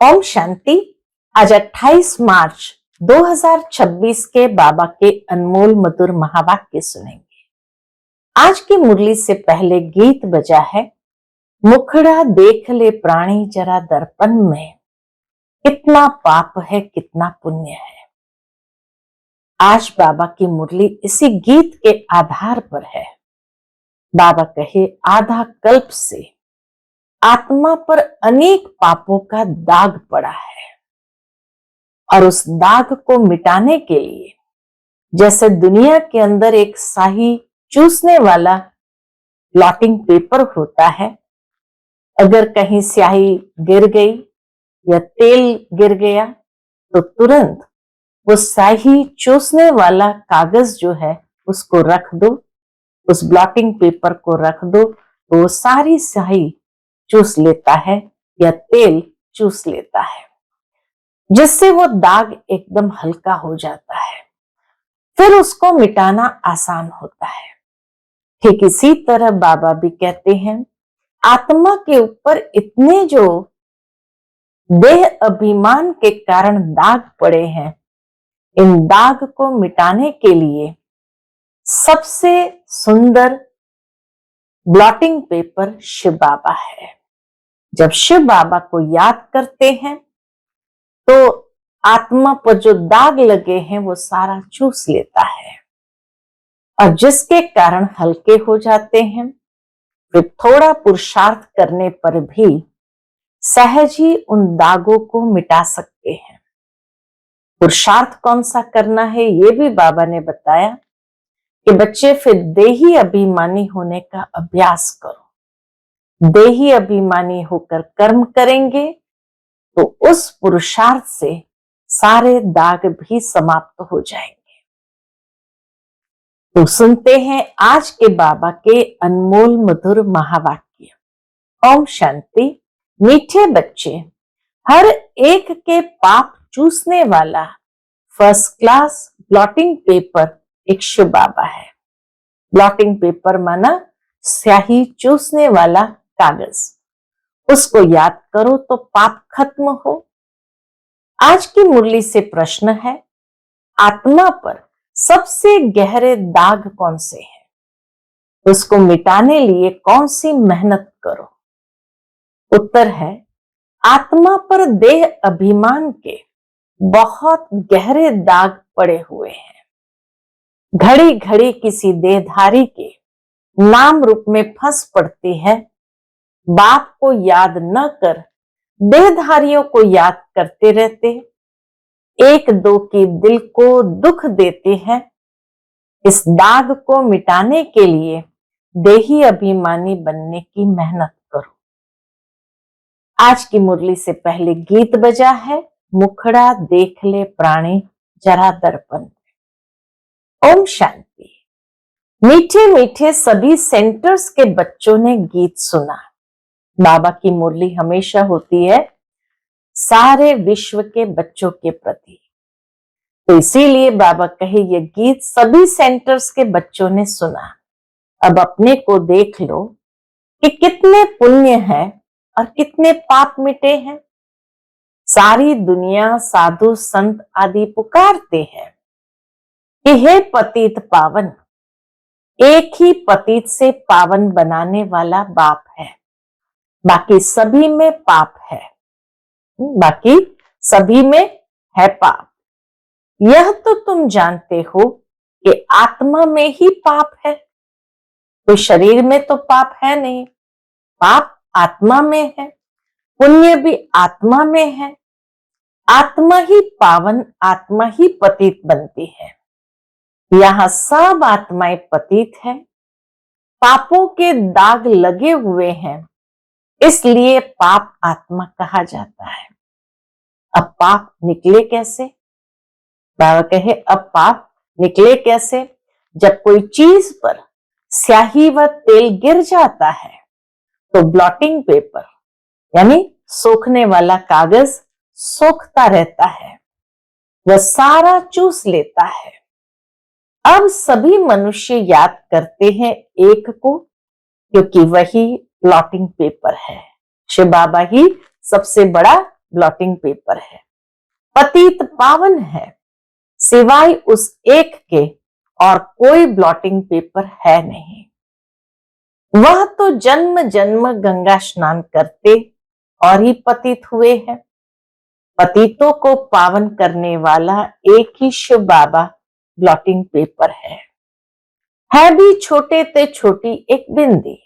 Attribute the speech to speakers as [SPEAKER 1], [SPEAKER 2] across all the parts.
[SPEAKER 1] ओम शांति। आज 28 मार्च 2026 के बाबा के अनमोल मधुर महावाक्य सुनेंगे। आज की मुरली से पहले गीत बजा है, मुखड़ा देख ले प्राणी जरा दर्पण में, कितना पाप है कितना पुण्य है। आज बाबा की मुरली इसी गीत के आधार पर है। बाबा कहे, आधा कल्प से आत्मा पर अनेक पापों का दाग पड़ा है और उस दाग को मिटाने के लिए जैसे दुनिया के अंदर एक स्याही चूसने वाला ब्लॉटिंग पेपर होता है, अगर कहीं स्याही गिर गई या तेल गिर गया तो तुरंत वो स्याही चूसने वाला कागज जो है उसको रख दो, उस ब्लॉटिंग पेपर को रख दो तो वो सारी स्याही चूस लेता है या तेल चूस लेता है, जिससे वो दाग एकदम हल्का हो जाता है। फिर उसको मिटाना आसान होता है। ठीक इसी तरह बाबा भी कहते हैं, आत्मा के ऊपर इतने जो देह अभिमान के कारण दाग पड़े हैं, इन दाग को मिटाने के लिए सबसे सुंदर ब्लॉटिंग पेपर शिव बाबा है। जब शिव बाबा को याद करते हैं तो आत्मा पर जो दाग लगे हैं वो सारा चूस लेता है और जिसके कारण हल्के हो जाते हैं। फिर थोड़ा पुरुषार्थ करने पर भी सहज ही उन दागों को मिटा सकते हैं। पुरुषार्थ कौन सा करना है ये भी बाबा ने बताया कि बच्चे फिर देही अभिमानी होने का अभ्यास करो। देही अभिमानी होकर कर्म करेंगे तो उस पुरुषार्थ से सारे दाग भी समाप्त हो जाएंगे। तो सुनते हैं आज के बाबा के अनमोल मधुर महावाक्य। ओम शांति। मीठे बच्चे, हर एक के पाप चूसने वाला फर्स्ट क्लास ब्लॉटिंग पेपर एक शिव बाबा है। ब्लॉटिंग पेपर माना स्याही चूसने वाला कागज। उसको याद करो तो पाप खत्म हो। आज की मुरली से प्रश्न है, आत्मा पर सबसे गहरे दाग कौन से हैं? उसको मिटाने लिए कौन सी मेहनत करो? उत्तर है, आत्मा पर देह अभिमान के बहुत गहरे दाग पड़े हुए हैं। घड़ी घड़ी किसी देहधारी के नाम रूप में फंस पड़ती है। बाप को याद न कर देहधारियों को याद करते रहते, एक दो की दिल को दुख देते हैं। इस दाग को मिटाने के लिए देही अभिमानी बनने की मेहनत करो। आज की मुरली से पहले गीत बजा है, मुखड़ा देख ले प्राणी जरा दर्पण में। ओम शांति। मीठे मीठे सभी सेंटर्स के बच्चों ने गीत सुना। बाबा की मुरली हमेशा होती है सारे विश्व के बच्चों के प्रति, तो इसीलिए बाबा कहे ये गीत सभी सेंटर्स के बच्चों ने सुना। अब अपने को देख लो कि कितने पुण्य है और कितने पाप मिटे हैं। सारी दुनिया साधु संत आदि पुकारते हैं कि हे पतित पावन। एक ही पतित से पावन बनाने वाला बाप है, बाकी सभी में पाप है। बाकी सभी में है पाप। यह तो तुम जानते हो कि आत्मा में ही पाप है, तो शरीर में तो पाप है नहीं। पाप आत्मा में है, पुण्य भी आत्मा में है। आत्मा ही पावन, आत्मा ही पतित बनती है। यहां सब आत्माएं पतित है, पापों के दाग लगे हुए हैं, इसलिए पाप आत्मा कहा जाता है। अब पाप निकले कैसे? बाबा कहे, अब पाप निकले कैसे? जब कोई चीज पर स्याही व तेल गिर जाता है तो ब्लॉटिंग पेपर यानी सोखने वाला कागज सोखता रहता है, वह सारा चूस लेता है। अब सभी मनुष्य याद करते हैं एक को, क्योंकि वही ब्लॉटिंग पेपर है। शिव बाबा ही सबसे बड़ा ब्लॉटिंग पेपर है। पतित पावन है, सिवाय उस एक के और कोई ब्लॉटिंग पेपर है नहीं। वह तो जन्म जन्म गंगा स्नान करते और ही पतित हुए हैं। पतितों को पावन करने वाला एक ही शिव बाबा ब्लॉटिंग पेपर है भी छोटे ते छोटी एक बिंदी।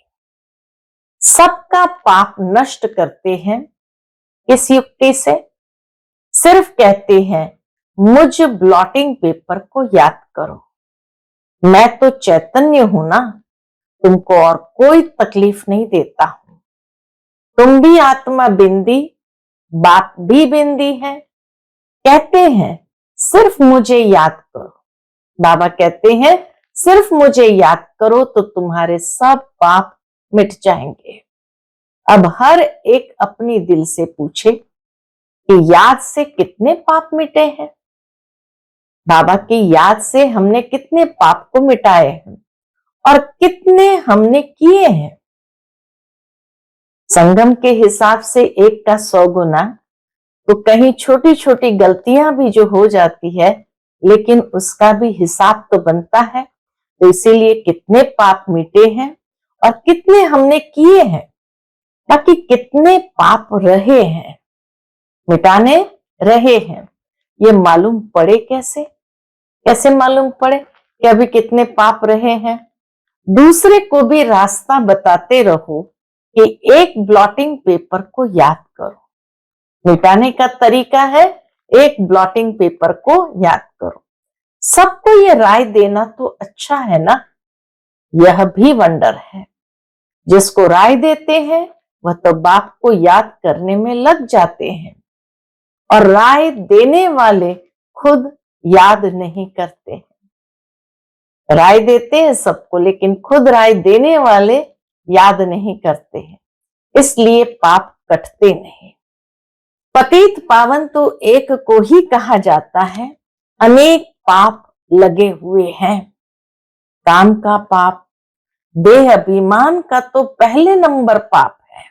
[SPEAKER 1] सबका पाप नष्ट करते हैं इस युक्ति से। सिर्फ कहते हैं मुझ ब्लॉटिंग पेपर को याद करो, मैं तो चैतन्य हूं ना, तुमको और कोई तकलीफ नहीं देता हूं। तुम भी आत्मा बिंदी, बाप भी बिंदी है। कहते हैं सिर्फ मुझे याद करो। बाबा कहते हैं सिर्फ मुझे याद करो तो तुम्हारे सब पाप मिट जाएंगे। अब हर एक अपनी दिल से पूछे कि याद से कितने पाप मिटे हैं। बाबा की याद से हमने कितने पाप को मिटाए हैं और कितने हमने किए हैं। संगम के हिसाब से 1 का 100 गुना, तो कहीं छोटी छोटी गलतियां भी जो हो जाती है, लेकिन उसका भी हिसाब तो बनता है। तो इसीलिए कितने पाप मिटे हैं और कितने हमने किए हैं, बाकी कितने पाप रहे हैं, मिटाने रहे हैं। ये मालूम पड़े कैसे? कैसे मालूम पड़े कि अभी कितने पाप रहे हैं? दूसरे को भी रास्ता बताते रहो कि एक ब्लॉटिंग पेपर को याद करो। मिटाने का तरीका है एक ब्लॉटिंग पेपर को याद करो। सबको ये राय देना तो अच्छा है ना, यह भी वंडर है। जिसको राय देते हैं वह तो बाप को याद करने में लग जाते हैं और राय देने वाले खुद याद नहीं करते हैं। राय देते हैं सबको, लेकिन खुद राय देने वाले याद नहीं करते हैं, इसलिए पाप कटते नहीं। पतित पावन तो एक को ही कहा जाता है, अनेक पाप लगे हुए हैं। काम का पाप, देह अभिमान का तो पहले नंबर पाप है,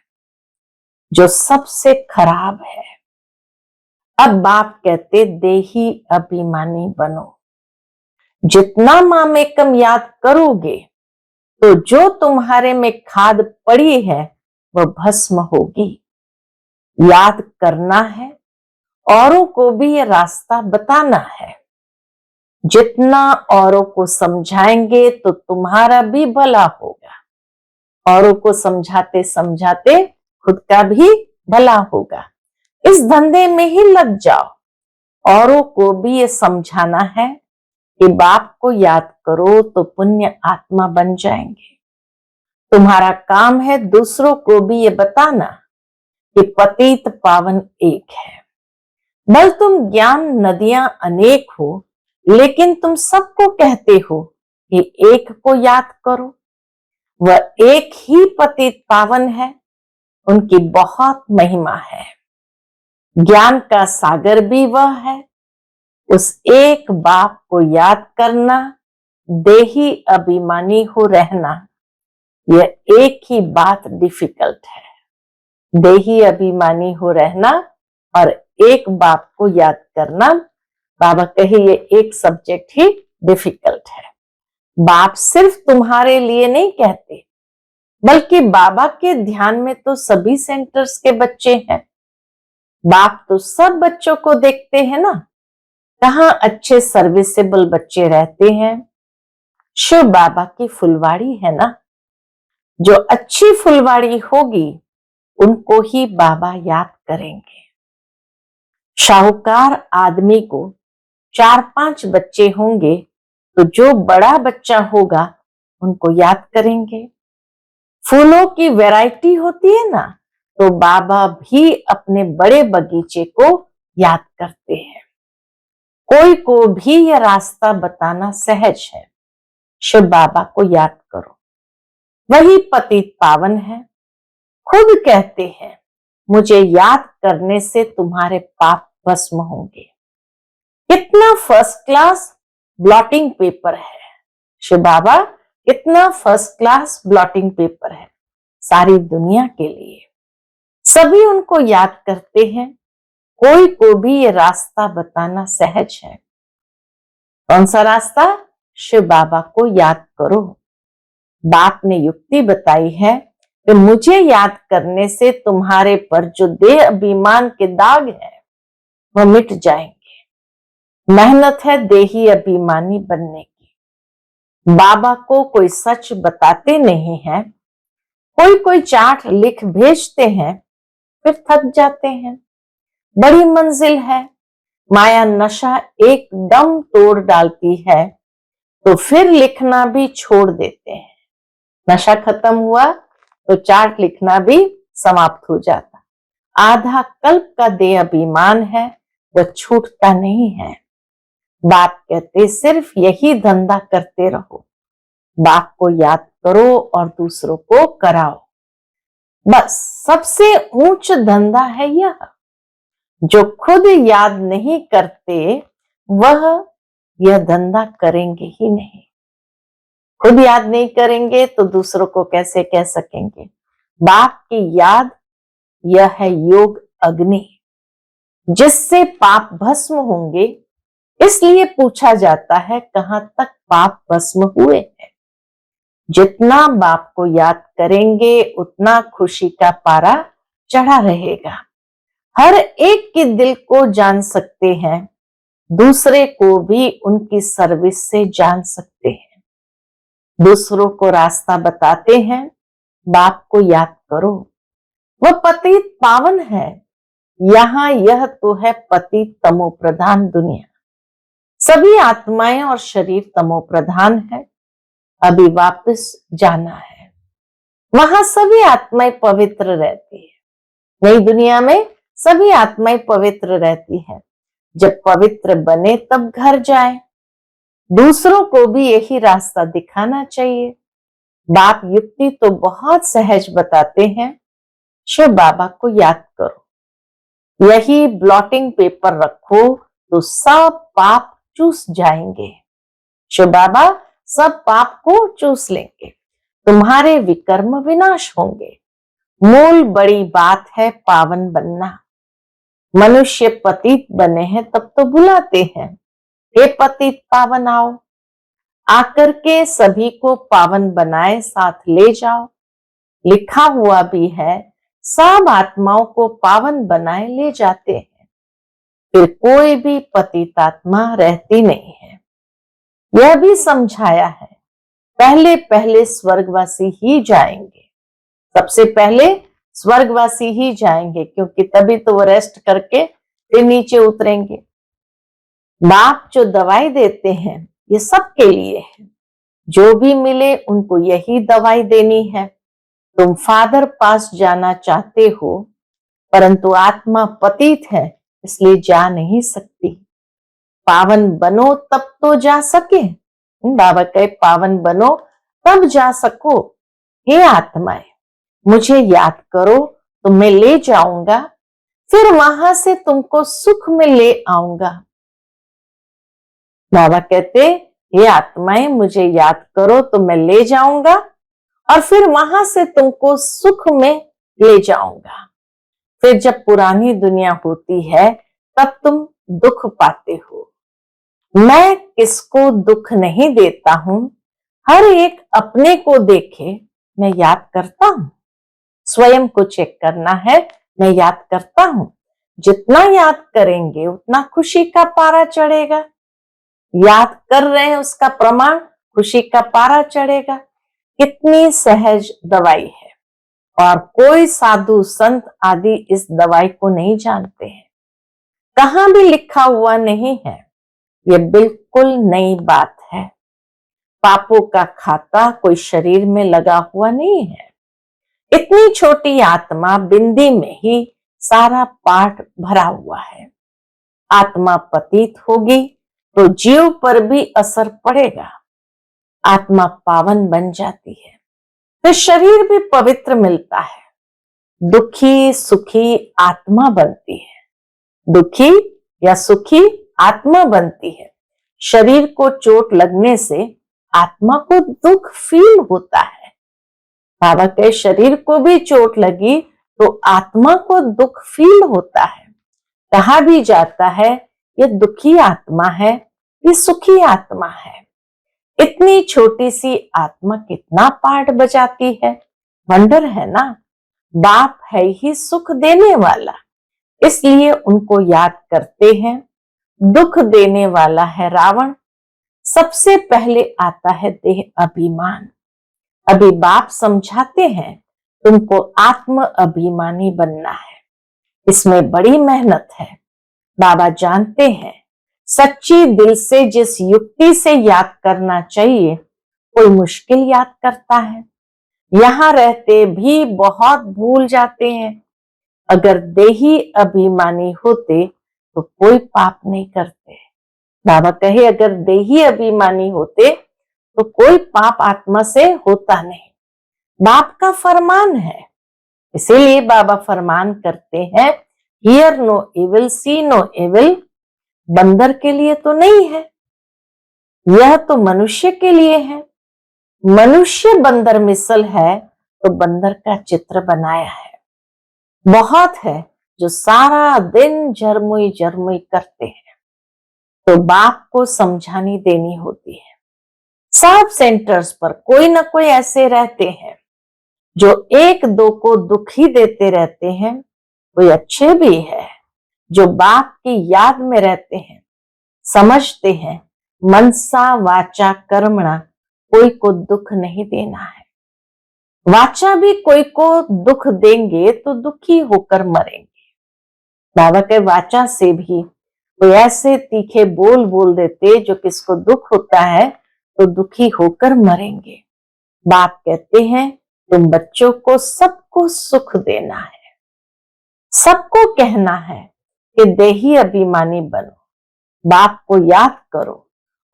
[SPEAKER 1] जो सबसे खराब है। अब बाप कहते देही अभिमानी बनो। जितना मामेकम याद करोगे तो जो तुम्हारे में खाद पड़ी है वह भस्म होगी। याद करना है, औरों को भी यह रास्ता बताना है। जितना औरों को समझाएंगे तो तुम्हारा भी भला होगा। औरों को समझाते समझाते खुद का भी भला होगा। इस धंधे में ही लग जाओ। औरों को भी ये समझाना है कि बाप को याद करो तो पुण्य आत्मा बन जाएंगे। तुम्हारा काम है दूसरों को भी ये बताना कि पतित पावन एक है। बल तुम ज्ञान नदियां अनेक हो, लेकिन तुम सबको कहते हो कि एक को याद करो। वह एक ही पतित पावन है, उनकी बहुत महिमा है। ज्ञान का सागर भी वह है। उस एक बाप को याद करना, देही अभिमानी हो रहना, यह एक ही बात डिफिकल्ट है। देही अभिमानी हो रहना और एक बाप को याद करना, बाबा कहे ये एक सब्जेक्ट ही डिफिकल्ट है। बाप सिर्फ तुम्हारे लिए नहीं कहते, बल्कि बाबा के ध्यान में तो सभी सेंटर्स के बच्चे हैं। बाप तो सब बच्चों को देखते हैं ना, कहाँ अच्छे सर्विसेबल बच्चे रहते हैं। शिव बाबा की फुलवाड़ी है ना, जो अच्छी फुलवाड़ी होगी उनको ही बाबा याद करेंगे। शाहूकार आदमी को 4-5 बच्चे होंगे तो जो बड़ा बच्चा होगा उनको याद करेंगे। फूलों की वैरायटी होती है ना, तो बाबा भी अपने बड़े बगीचे को याद करते हैं। कोई को भी यह रास्ता बताना सहज है। शिव बाबा को याद करो, वही पतित पावन है। खुद कहते हैं मुझे याद करने से तुम्हारे पाप भस्म होंगे। कितना फर्स्ट क्लास ब्लॉटिंग पेपर है शिव बाबा, कितना फर्स्ट क्लास ब्लॉटिंग पेपर है सारी दुनिया के लिए। सभी उनको याद करते हैं कोई को भी ये रास्ता बताना सहज है। कौन सा रास्ता? शिव बाबा को याद करो। बाप ने युक्ति बताई है कि मुझे याद करने से तुम्हारे पर जो देह अभिमान के दाग है वह मिट जाएंगे। मेहनत है देही अभिमानी बनने की। बाबा को कोई सच बताते नहीं है, कोई चार्ट लिख भेजते हैं, फिर थक जाते हैं। बड़ी मंजिल है, माया नशा एकदम तोड़ डालती है तो फिर लिखना भी छोड़ देते हैं। नशा खत्म हुआ तो चार्ट लिखना भी समाप्त हो जाता। आधा कल्प का देह अभिमान है, वह छूटता नहीं है। बाप कहते सिर्फ यही धंधा करते रहो। बाप को याद करो और दूसरों को कराओ। बस सबसे ऊंच धंधा है यह। जो खुद याद नहीं करते वह यह धंधा करेंगे ही नहीं। खुद याद नहीं करेंगे तो दूसरों को कैसे कह सकेंगे? बाप की याद यह है योग अग्नि, जिससे पाप भस्म होंगे। इसलिए पूछा जाता है कहां तक पाप भस्म हुए हैं। जितना बाप को याद करेंगे उतना खुशी का पारा चढ़ा रहेगा। हर एक के दिल को जान सकते हैं, दूसरे को भी उनकी सर्विस से जान सकते हैं। दूसरों को रास्ता बताते हैं। बाप को याद करो, वह पतित पावन है। यहाँ यह तो है पतित तमो प्रधान दुनिया। सभी आत्माएं और शरीर तमो प्रधान है। अभी वापस जाना है, वहां सभी आत्माएं पवित्र रहती है। नई दुनिया में सभी आत्माएं पवित्र रहती है। जब पवित्र बने तब घर जाए। दूसरों को भी यही रास्ता दिखाना चाहिए। बाप युक्ति तो बहुत सहज बताते हैं। शिव बाबा को याद करो। यही ब्लॉटिंग पेपर रखो तो सब पाप चूस जाएंगे। शिव बाबा सब पाप को चूस लेंगे। तुम्हारे विकर्म विनाश होंगे। मूल बड़ी बात है पावन बनना। मनुष्य पतित बने हैं तब तो बुलाते हैं, हे पतित पावन आओ। आकर के सभी को पावन बनाए साथ ले जाओ। लिखा हुआ भी है, सब आत्माओं को पावन बनाए ले जाते हैं। फिर कोई भी पतित आत्मा रहती नहीं है। यह भी समझाया है, पहले पहले स्वर्गवासी ही जाएंगे। सबसे पहले स्वर्गवासी ही जाएंगे, क्योंकि तभी तो वो रेस्ट करके फिर नीचे उतरेंगे। बाप जो दवाई देते हैं ये सबके लिए है। जो भी मिले उनको यही दवाई देनी है। तुम फादर पास जाना चाहते हो, परंतु आत्मा पतित है इसलिए जा नहीं सकती। पावन बनो तब तो जा सके। बाबा कहे पावन बनो तब जा सको। हे आत्माएं, मुझे याद करो तो मैं ले जाऊंगा, फिर वहां से तुमको सुख में ले आऊंगा। बाबा कहते ये आत्माएं मुझे याद करो तो मैं ले जाऊंगा और फिर वहां से तुमको सुख में ले जाऊंगा। फिर जब पुरानी दुनिया होती है तब तुम दुख पाते हो। मैं किसको दुख नहीं देता हूं, हर एक अपने को देखे। मैं याद करता हूं, स्वयं को चेक करना है। मैं याद करता हूं। जितना याद करेंगे उतना खुशी का पारा चढ़ेगा। याद कर रहे हैं उसका प्रमाण, खुशी का पारा चढ़ेगा। कितनी सहज दवाई है। और कोई साधु संत आदि इस दवाई को नहीं जानते हैं। कहां भी लिखा हुआ नहीं है। यह बिल्कुल नई बात है। पापों का खाता कोई शरीर में लगा हुआ नहीं है। इतनी छोटी आत्मा बिंदी में ही सारा पाठ भरा हुआ है। आत्मा पतित होगी तो जीव पर भी असर पड़ेगा। आत्मा पावन बन जाती है तो शरीर भी पवित्र मिलता है। दुखी सुखी आत्मा बनती है। दुखी या सुखी आत्मा बनती है। शरीर को चोट लगने से आत्मा को दुख फील होता है। बाबा के शरीर को भी चोट लगी तो आत्मा को दुख फील होता है। कहा भी जाता है ये दुखी आत्मा है, ये सुखी आत्मा है। इतनी छोटी सी आत्मा कितना पार्ट बजाती है, वंडर है ना। बाप है ही सुख देने वाला, इसलिए उनको याद करते हैं। दुख देने वाला है रावण। सबसे पहले आता है देह अभिमान। अभी बाप समझाते हैं तुमको आत्म अभिमानी बनना है, इसमें बड़ी मेहनत है। बाबा जानते हैं सच्ची दिल से जिस युक्ति से याद करना चाहिए, कोई मुश्किल याद करता है। यहां रहते भी बहुत भूल जाते हैं। अगर देही अभिमानी होते तो कोई पाप नहीं करते। बाबा कहे अगर देही अभिमानी होते तो कोई पाप आत्मा से होता नहीं। बाप का फरमान है, इसीलिए बाबा फरमान करते हैं hear no evil see no evil. बंदर के लिए तो नहीं है, यह तो मनुष्य के लिए है। मनुष्य बंदर मिसल है तो बंदर का चित्र बनाया है। बहुत है जो सारा दिन जरमुई जरमुई करते हैं, तो बाप को समझानी देनी होती है। सब सेंटर्स पर कोई ना कोई ऐसे रहते हैं जो एक दो को दुखी देते रहते हैं। कोई अच्छे भी है जो बाप की याद में रहते हैं, समझते हैं मनसा वाचा कर्मणा, कोई को दुख नहीं देना है। वाचा भी कोई को दुख देंगे तो दुखी होकर मरेंगे। बाबा के वाचा से भी कोई ऐसे तीखे बोल बोल देते जो किसको दुख होता है तो दुखी होकर मरेंगे। बाप कहते हैं तुम बच्चों को सबको सुख देना है, सबको कहना है कि देही अभिमानी बनो, बाप को याद करो,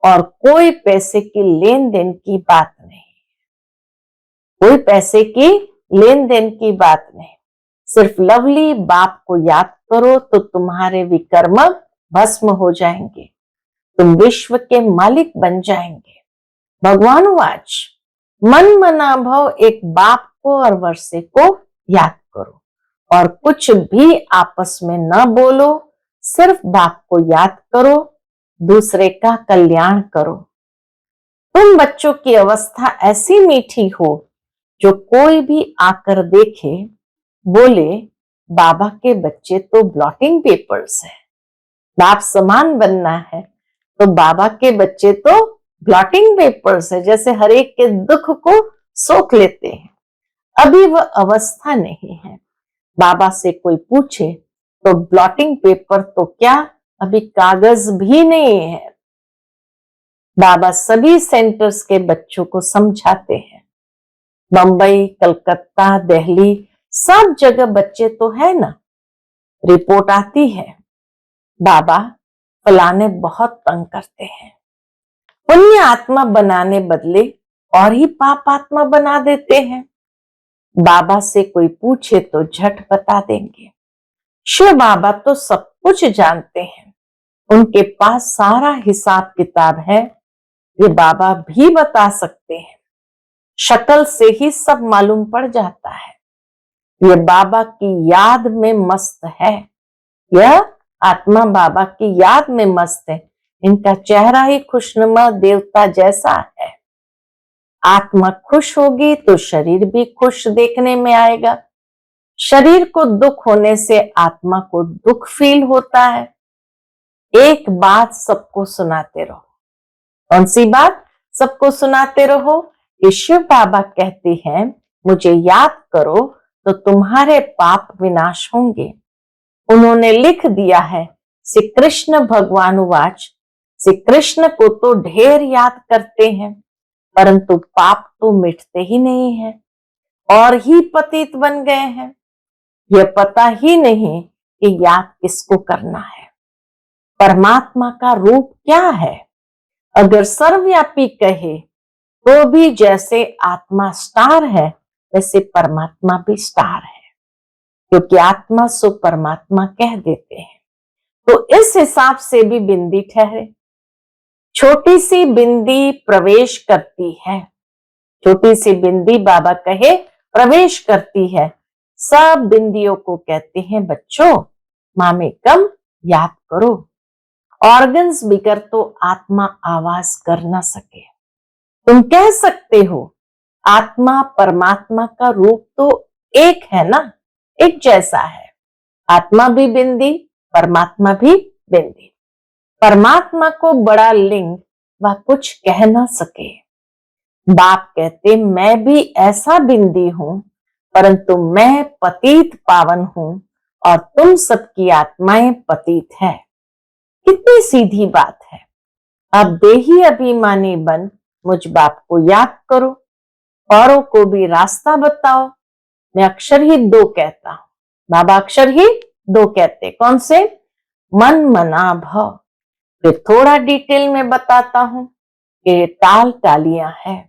[SPEAKER 1] और कोई पैसे की लेन देन की बात नहीं, कोई पैसे की लेन देन की बात नहीं। सिर्फ लवली बाप को याद करो तो तुम्हारे विकर्म भस्म हो जाएंगे, तुम विश्व के मालिक बन जाएंगे। भगवान वाच मन मना भव, एक बाप को और वर्षे को याद करो और कुछ भी आपस में न बोलो, सिर्फ बाप को याद करो, दूसरे का कल्याण करो। तुम बच्चों की अवस्था ऐसी मीठी हो जो कोई भी आकर देखे बोले बाबा के बच्चे तो ब्लॉटिंग पेपर्स है, बाप समान बनना है तो बाबा के बच्चे तो ब्लॉटिंग पेपर्स है, जैसे हर एक के दुख को सोख लेते हैं। अभी वह अवस्था नहीं है। बाबा से कोई पूछे तो ब्लॉटिंग पेपर तो क्या, अभी कागज भी नहीं है। बाबा सभी सेंटर्स के बच्चों को समझाते हैं। बंबई, कलकत्ता, दिल्ली, सब जगह बच्चे तो है ना। रिपोर्ट आती है बाबा फलाने बहुत तंग करते हैं, पुण्य आत्मा बनाने बदले और ही पाप आत्मा बना देते हैं। बाबा से कोई पूछे तो झट बता देंगे। शिव बाबा तो सब कुछ जानते हैं, उनके पास सारा हिसाब किताब है, ये बाबा भी बता सकते हैं। शक्ल से ही सब मालूम पड़ जाता है। ये बाबा की याद में मस्त है, यह आत्मा बाबा की याद में मस्त है। इनका चेहरा ही खुशनुमा देवता जैसा है। आत्मा खुश होगी तो शरीर भी खुश देखने में आएगा। शरीर को दुख होने से आत्मा को दुख फील होता है। एक बात सबको सुनाते रहो। कौन सी बात? सबको सुनाते रहो कि शिव बाबा कहते हैं मुझे याद करो तो तुम्हारे पाप विनाश होंगे। उन्होंने लिख दिया है श्री कृष्ण भगवान वाच, श्री कृष्ण को तो ढेर याद करते हैं परंतु पाप तो मिटते ही नहीं है और ही पतित बन गए हैं। यह पता ही नहीं कि याद किसको करना है। परमात्मा का रूप क्या है? अगर सर्वव्यापी कहे तो भी जैसे आत्मा स्टार है वैसे परमात्मा भी स्टार है, क्योंकि आत्मा सो परमात्मा कह देते हैं। तो इस हिसाब से भी बिंदी ठहरे। छोटी सी बिंदी प्रवेश करती है, छोटी सी बिंदी बाबा कहे प्रवेश करती है। सब बिंदियों को कहते हैं बच्चों मामेकम याद करो। ऑर्गन्स बिकर तो आत्मा आवाज कर ना सके। तुम कह सकते हो आत्मा परमात्मा का रूप तो एक है ना, एक जैसा है। आत्मा भी बिंदी, परमात्मा भी बिंदी। परमात्मा को बड़ा लिंग वह कुछ कह ना सके। बाप कहते मैं भी ऐसा बिंदी हूं, परंतु मैं पतित पावन हूं और तुम सबकी आत्माएं पतित है। कितनी सीधी बात है। अब देही अभिमानी बन मुझ बाप को याद करो, औरों को भी रास्ता बताओ। मैं अक्षर ही दो कहता हूं, बाबा अक्षर ही दो कहते। कौन से? मन मना भव। फिर थोड़ा डिटेल में बताता हूं कि ये टाल टालियां हैं।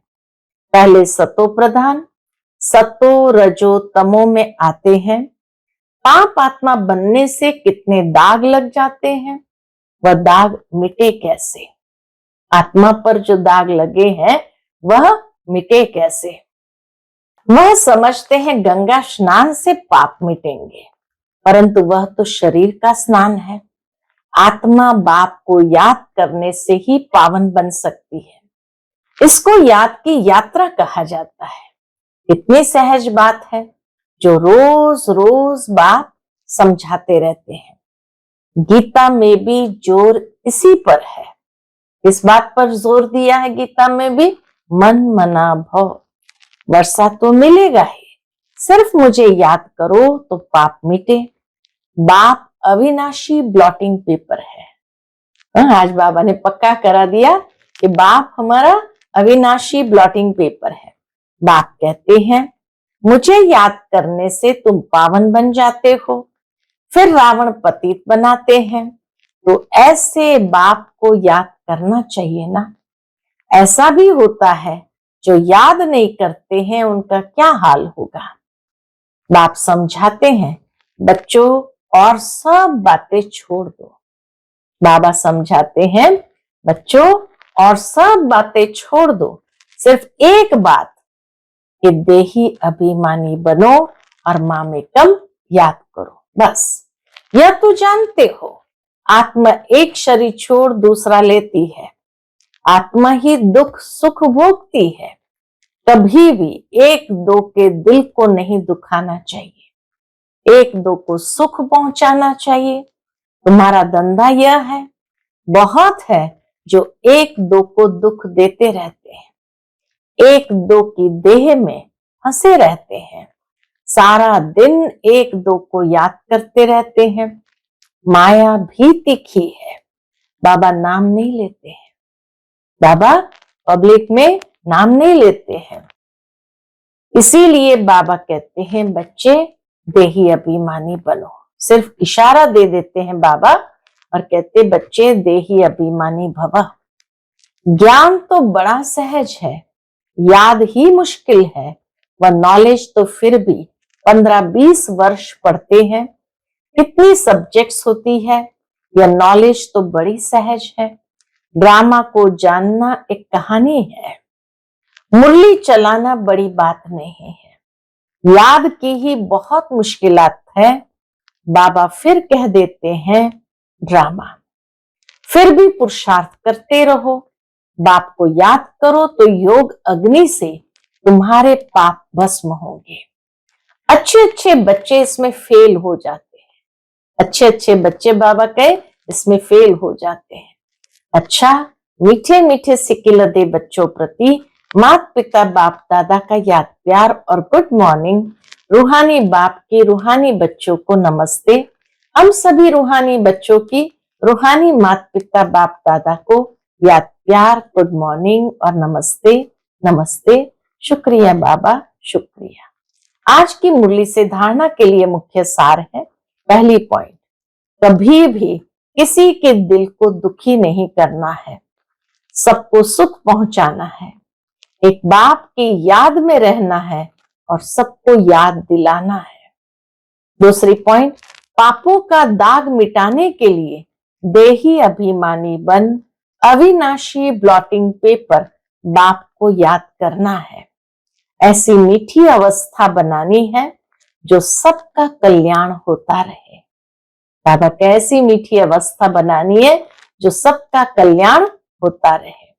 [SPEAKER 1] पहले सतो प्रधान, सतो रजो तमो में आते हैं। पाप आत्मा बनने से कितने दाग लग जाते हैं, वह दाग मिटे कैसे? आत्मा पर जो दाग लगे हैं वह मिटे कैसे? वह समझते हैं गंगा स्नान से पाप मिटेंगे, परंतु वह तो शरीर का स्नान है। आत्मा बाप को याद करने से ही पावन बन सकती है। इसको याद की यात्रा कहा जाता है। इतनी सहज बात है जो रोज रोज बाप समझाते रहते हैं। गीता में भी जोर इसी पर है। इस बात पर जोर दिया है गीता में भी, मन मना भव। वर्षा तो मिलेगा ही, सिर्फ मुझे याद करो तो पाप मिटे। बाप अविनाशी ब्लॉटिंग पेपर है। आज बाबा ने पक्का करा दिया कि बाप हमारा अविनाशी ब्लॉटिंग पेपर है। बाप कहते हैं मुझे याद करने से तुम पावन बन जाते हो। फिर रावण पतित बनाते हैं, तो ऐसे बाप को याद करना चाहिए ना। ऐसा भी होता है जो याद नहीं करते हैं, उनका क्या हाल होगा। बाप समझाते हैं बच्चों और सब बातें छोड़ दो। बाबा समझाते हैं बच्चों और सब बातें छोड़ दो, सिर्फ एक बात कि देही अभिमानी बनो और मामेकम याद करो। बस यह तो जानते हो आत्मा एक शरीर छोड़ दूसरा लेती है। आत्मा ही दुख सुख भोगती है। कभी भी एक दो के दिल को नहीं दुखाना चाहिए, एक दो को सुख पहुंचाना चाहिए। तुम्हारा धंधा यह है। बहुत है जो एक दो को दुख देते रहते हैं, एक दो की देह में फंसे रहते हैं, सारा दिन एक दो को याद करते रहते हैं। माया भी तीखी है। बाबा नाम नहीं लेते हैं। बाबा पब्लिक में नाम नहीं लेते हैं। इसीलिए बाबा कहते हैं बच्चे देही अभिमानी बनो। सिर्फ इशारा दे देते हैं बाबा और कहते बच्चे देही अभिमानी भव। ज्ञान तो बड़ा सहज है, याद ही मुश्किल है। वह नॉलेज तो फिर भी 15-20 वर्ष पढ़ते हैं। कितनी सब्जेक्ट्स होती है, यह नॉलेज तो बड़ी सहज है। ड्रामा को जानना एक कहानी है, मुरली चलाना बड़ी बात नहीं है। याद की ही बहुत मुश्किलात है। बाबा फिर कह देते हैं ड्रामा। फिर भी पुरुषार्थ करते रहो। बाप को याद करो तो योग अग्नि से तुम्हारे पाप भस्म होंगे। अच्छे अच्छे बच्चे इसमें फेल हो जाते हैं। अच्छे अच्छे बच्चे बाबा कहे इसमें फेल हो जाते हैं। अच्छा, मीठे मीठे सिकिलदे बच्चों प्रति माता पिता बाप दादा का याद प्यार और गुड मॉर्निंग। रूहानी बाप की रूहानी बच्चों को नमस्ते। हम सभी रूहानी बच्चों की रूहानी माता पिता बाप दादा को याद प्यार, गुड मॉर्निंग और नमस्ते नमस्ते। शुक्रिया बाबा, शुक्रिया। आज की मुरली से धारणा के लिए मुख्य सार है। पहली पॉइंट, कभी भी किसी के दिल को दुखी नहीं करना है, सबको सुख पहुंचाना है, एक बाप की याद में रहना है और सबको याद दिलाना है। दूसरी पॉइंट, पापों का दाग मिटाने के लिए देही अभिमानी बन अविनाशी ब्लॉटिंग पेपर बाप को याद करना है। ऐसी मीठी अवस्था बनानी है जो सबका कल्याण होता रहे। बाबा को ऐसी मीठी अवस्था बनानी है जो सबका कल्याण होता रहे।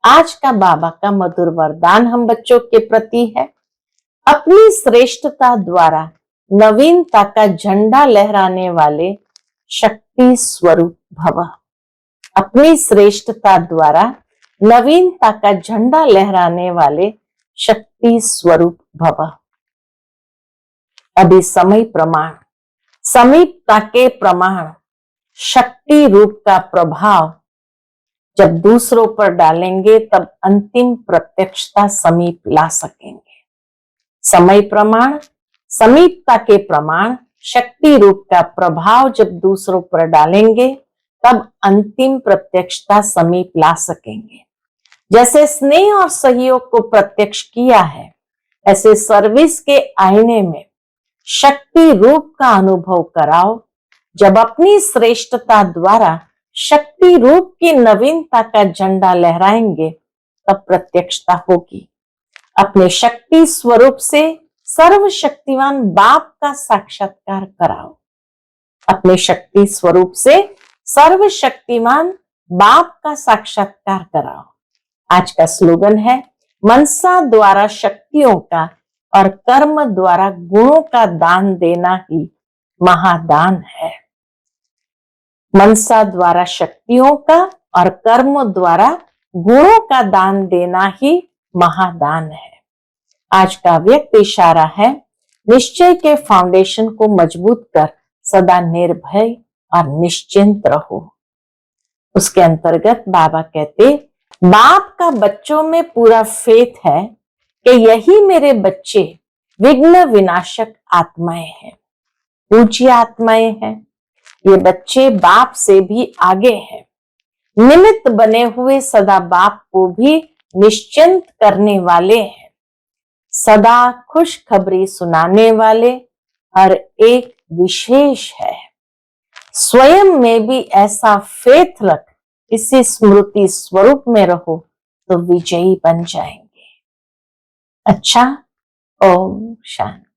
[SPEAKER 1] आज का बाबा का मधुर वरदान हम बच्चों के प्रति है, अपनी श्रेष्ठता द्वारा नवीनता का झंडा लहराने वाले शक्ति स्वरूप भव। अपनी श्रेष्ठता द्वारा नवीनता का झंडा लहराने वाले शक्ति स्वरूप भव। अभी समय प्रमाण, समीपता के प्रमाण, शक्ति रूप का प्रभाव जब दूसरों पर डालेंगे तब अंतिम प्रत्यक्षता समीप ला सकेंगे। समय प्रमाण, समीपता के प्रमाण, शक्ति रूप का प्रभाव जब दूसरों पर डालेंगे तब अंतिम प्रत्यक्षता समीप ला सकेंगे। जैसे स्नेह और सहयोग को प्रत्यक्ष किया है, ऐसे सर्विस के आईने में शक्ति रूप का अनुभव कराओ। जब अपनी श्रेष्ठता द्वारा शक्ति रूप की नवीनता का झंडा लहराएंगे तब प्रत्यक्षता होगी। अपने शक्ति स्वरूप से सर्वशक्तिमान बाप का साक्षात्कार कराओ। अपने शक्ति स्वरूप से सर्वशक्तिमान बाप का साक्षात्कार कराओ। आज का स्लोगन है, मनसा द्वारा शक्तियों का और कर्म द्वारा गुणों का दान देना ही महादान है। मनसा द्वारा शक्तियों का और कर्म द्वारा गुणों का दान देना ही महादान है। आज का व्यक्त इशारा है, निश्चय के फाउंडेशन को मजबूत कर सदा निर्भय और निश्चिंत रहो। उसके अंतर्गत बाबा कहते, बाप का बच्चों में पूरा फेथ है कि यही मेरे बच्चे विघ्न विनाशक आत्माएं हैं, पूज्य आत्माएं हैं। ये बच्चे बाप से भी आगे हैं, निमित्त बने हुए सदा बाप को भी निश्चिंत करने वाले हैं, सदा खुशखबरी सुनाने वाले हर एक विशेष है। स्वयं में भी ऐसा फेथ रख, इसी स्मृति स्वरूप में रहो तो विजयी बन जाएंगे। अच्छा, ओम शांति।